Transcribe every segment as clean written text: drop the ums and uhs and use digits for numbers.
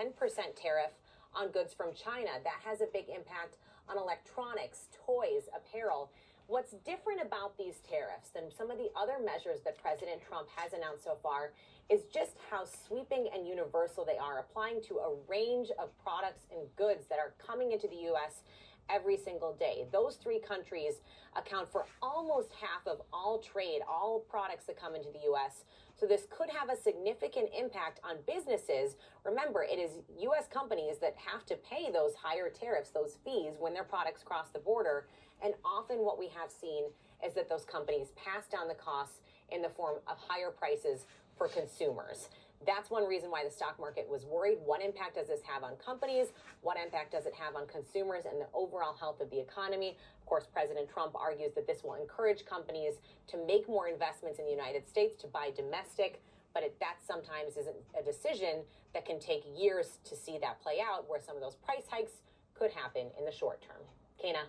10% tariff on goods from China. That has a big impact on electronics, toys, apparel. What's different about these tariffs than some of the other measures that President Trump has announced so far is just how sweeping and universal they are, applying to a range of products and goods that are coming into the U.S. every single day. Those three countries account for almost half of all trade, all products that come into the U.S. So this could have a significant impact on businesses. Remember, it is U.S. companies that have to pay those higher tariffs, those fees, when their products cross the border. And often what we have seen is that those companies pass down the costs in the form of higher prices for consumers. That's one reason why the stock market was worried. What impact does this have on companies? What impact does it have on consumers and the overall health of the economy? Of course, President Trump argues that this will encourage companies to make more investments in the United States, to buy domestic, but that sometimes isn't a decision that can take years to see that play out, where some of those price hikes could happen in the short term. Kana.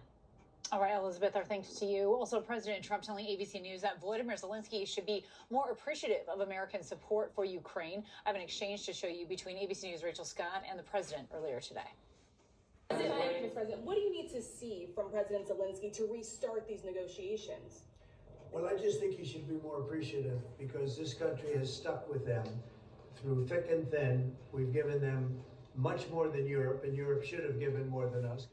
All right, Elizabeth, our thanks to you. Also, President Trump telling ABC News that Volodymyr Zelensky should be more appreciative of American support for Ukraine. I have an exchange to show you between ABC News' Rachel Scott and the president earlier today. Mr. President, what do you need to see from President Zelensky to restart these negotiations? Well, I just think he should be more appreciative, because this country has stuck with them through thick and thin. We've given them much more than Europe, and Europe should have given more than us.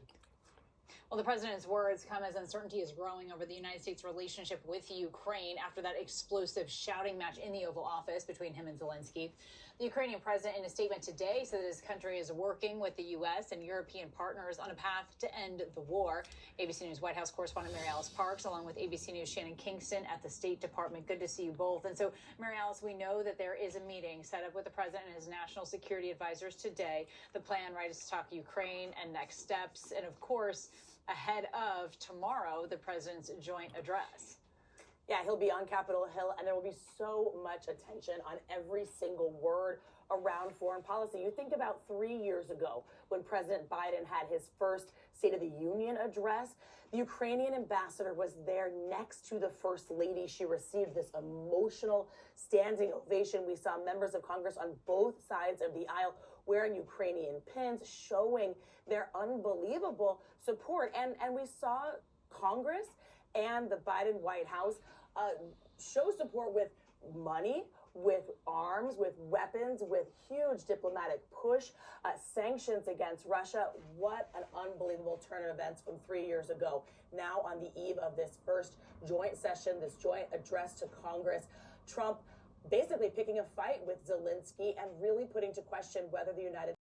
Well, the president's words come as uncertainty is growing over the United States' relationship with Ukraine after that explosive shouting match in the Oval Office between him and Zelensky. The Ukrainian president, in a statement today, said that his country is working with the U.S. and European partners on a path to end the war. ABC News White House correspondent Mary Alice Parks, along with ABC News' Shannon Kingston at the State Department. Good to see you both. And so, Mary Alice, we know that there is a meeting set up with the president and his national security advisors today. The plan, right, is to talk Ukraine and next steps. And, of course, ahead of tomorrow, the president's joint address. Yeah, he'll be on Capitol Hill, and there will be so much attention on every single word around foreign policy. You think about 3 years ago when President Biden had his first State of the Union address. The Ukrainian ambassador was there next to the First Lady. She received this emotional standing ovation. We saw members of Congress on both sides of the aisle wearing Ukrainian pins, showing their unbelievable support. And we saw Congress and the Biden White House show support with money, with arms, with weapons, with huge diplomatic push, sanctions against Russia. What an unbelievable turn of events from 3 years ago. Now on the eve of this first joint session, this joint address to Congress, Trump basically picking a fight with Zelensky and really putting to question whether the United